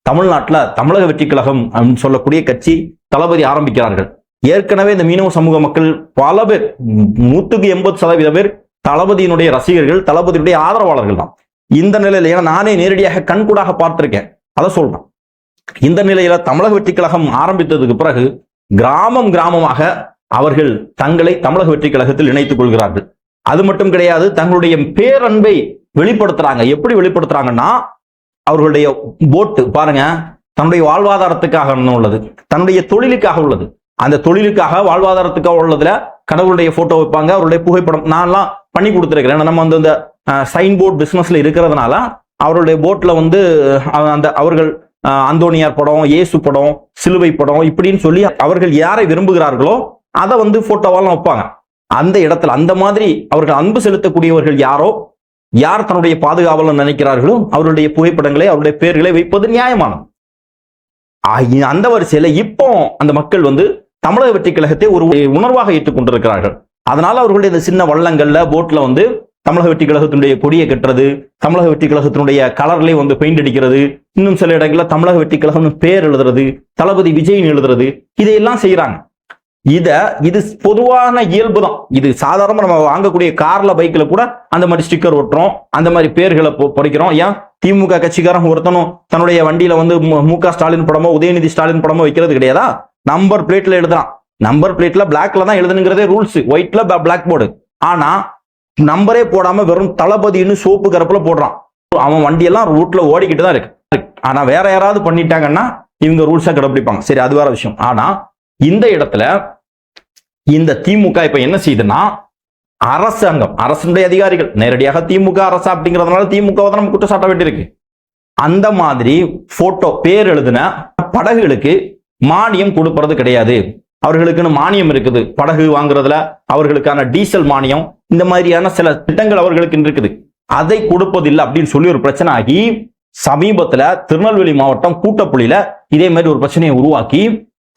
தமிழ்நாட்டில் தமிழக வெற்றி கழகம் சொல்லக்கூடிய கட்சி தளபதி ஆரம்பிக்கிறார்கள். ஏற்கனவே இந்த மீனவ சமூக மக்கள் பல பேர் 180% பேர் தளபதியினுடைய ரசிகர்கள், தளபதியுடைய ஆதரவாளர்கள் தான். இந்த நிலையில ஏன்னா நானே நேரடியாக கண்கூடாக பார்த்திருக்கேன், அதை சொல்றேன். இந்த நிலையில தமிழக வெற்றி கழகம் ஆரம்பித்ததுக்கு பிறகு கிராமம் கிராமமாக அவர்கள் தங்களை தமிழக வெற்றி கழகத்தில் இணைத்துக் கொள்கிறார்கள். அது மட்டும் கிடையாது, தங்களுடைய பேரன்பை வெளிப்படுத்துறாங்க. எப்படி வெளிப்படுத்துறாங்கன்னா, அவர்களுடைய போட்டு பாருங்க, தன்னுடைய வாழ்வாதாரத்துக்காக உள்ளது, தன்னுடைய தொழிலுக்காக உள்ளது. அந்த தொழிலுக்காக வாழ்வாதாரத்துக்காக உள்ளதுல கடவுளுடைய போட்டோ வைப்பாங்க, அவருடைய புகைப்படம் நான்லாம் பண்ணி கொடுத்துருக்கிறேன். நம்ம வந்து இந்த சைன் போர்ட் பிசினஸ்ல இருக்கிறதுனால அவருடைய போட்ல வந்து அந்த அவர்கள் அந்தோனியார் படம், இயேசு படம், சிலுவை படம் இப்படின்னு சொல்லி அவர்கள் யாரை விரும்புகிறார்களோ அதை வந்து போட்டோவாலாம் வைப்பாங்க. அந்த இடத்துல அந்த மாதிரி அவர்கள் அன்பு செலுத்தக்கூடியவர்கள் யாரோ, யார் தன்னுடைய பாதுகாவலர் நினைக்கிறார்களோ அவருடைய புகைப்படங்களை, அவருடைய பெயர்களை வைப்பது நியாயமானது. அந்த வரிசையில இப்போ அந்த மக்கள் வந்து தமிழக வெற்றி கழகத்தை ஒரு உணர்வாக ஏற்றுக்கொண்டிருக்கிறார்கள். அதனால அவர்களுடைய இந்த சின்ன வள்ளங்கள்ல போட்ல வந்து தமிழக வெற்றி கழகத்தினுடைய கொடியை கட்டுறது, தமிழக வெற்றி கழகத்தினுடைய கலர்லேயே வந்து பெயிண்ட் அடிக்கிறது, இன்னும் சில இடங்கள்ல தமிழக வெற்றி கழகம் பேர் எழுதுறது, தளபதி விஜய்னு எழுதுறது, இதையெல்லாம் செய்யறாங்க. இது பொதுவான இயல்பு தான். இது சாதாரணமா நம்ம வாங்கக்கூடிய கார்ல, பைக்ல கூட அந்த மாதிரி ஸ்டிக்கர் ஒட்டுறோம், அந்த மாதிரி பேர்களை பொறிக்கிறோம். ஏன் திமுக கட்சிக்காரன் ஒருத்தனும் தன்னுடைய வண்டியில வந்து மு.க. ஸ்டாலின் படமோ உதயநிதி ஸ்டாலின் படமோ வைக்கிறது கிடையாதா? நம்பர் பிளேட்ல எழுதுறான். நம்பர் பிளேட்ல பிளாக்ல தான் எழுதுனுங்கிறதே ரூல்ஸ், ஒயிட்ல பிளாக் போர்டு. ஆனா நம்பரே போடாம வெறும் தளபதினு சோப்பு கருப்புல போடுறான். அவன் வண்டியெல்லாம் ரூட்ல ஓடிக்கிட்டு தான் இருக்கு. ஆனா வேற யாராவது பண்ணிட்டாங்கன்னா இவங்க ரூல்ஸா கடைபிடிப்பாங்க. சரி, அது வேற விஷயம். ஆனா இந்த இடத்துல இந்த திமுக இப்ப என்ன செய்யுதுன்னா, அரசாங்கம், அரசுடைய அதிகாரிகள் நேரடியாக திமுக அரசு அப்படிங்கிறதுனால திமுக நம்ம குற்றச்சாட்ட வேண்டியிருக்கு. அந்த மாதிரி போட்டோ பேர் எழுதின படகுகளுக்கு மானியம் கொடுப்பது கிடையாது. அவர்களுக்குன்னு மானியம் இருக்குது, படகு வாங்குறதுல அவர்களுக்கான டீசல் மானியம், இந்த மாதிரியான சில திட்டங்கள் அவர்களுக்கு இருக்குது. அதை கொடுப்பதில்லை அப்படின்னு சொல்லி ஒரு பிரச்சனை ஆகி சமீபத்துல திருநெல்வேலி மாவட்டம் கூட்டப்புள்ளியில இதே மாதிரி ஒரு பிரச்சனையை உருவாக்கி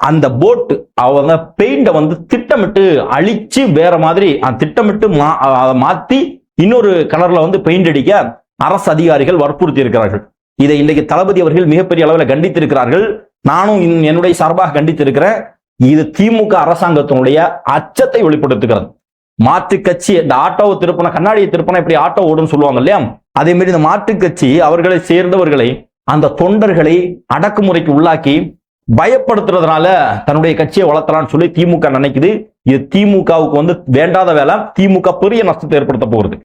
அந்த போட் அவங்க பெயிண்ட வந்து திட்டமிட்டு அழிச்சு வேற மாதிரி திட்டமிட்டு மாத்தி இன்னொரு கலர்ல வந்து பெயிண்ட் அடிக்க அரசு அதிகாரிகள் வற்புறுத்தி இருக்கிறார்கள். இதை இன்றைக்கு தளபதி அவர்கள் மிகப்பெரிய அளவில் கண்டித்திருக்கிறார்கள். நானும் என்னுடைய சார்பாக கண்டித்திருக்கிறேன். இது திமுக அரசாங்கத்தினுடைய அச்சத்தை வெளிப்படுத்துகிறது. மாற்று கட்சி இந்த ஆட்டோவை திருப்பின, கண்ணாடியை திருப்பினா இப்படி ஆட்டோ ஓடுன்னு சொல்லுவாங்க இல்லையா, அதே மாதிரி இந்த மாற்று கட்சி அவர்களை சேர்ந்தவர்களை, அந்த தொண்டர்களை அடக்குமுறைக்கு உள்ளாக்கி பயப்படுத்துறதுனால தன்னுடைய கட்சியை வளர்த்தலாம்னு சொல்லி திமுக நினைக்குது. இது திமுகவுக்கு வந்து வேண்டாத வேலை. திமுக பெரிய நஷ்டத்தை ஏற்படுத்த போகிறது.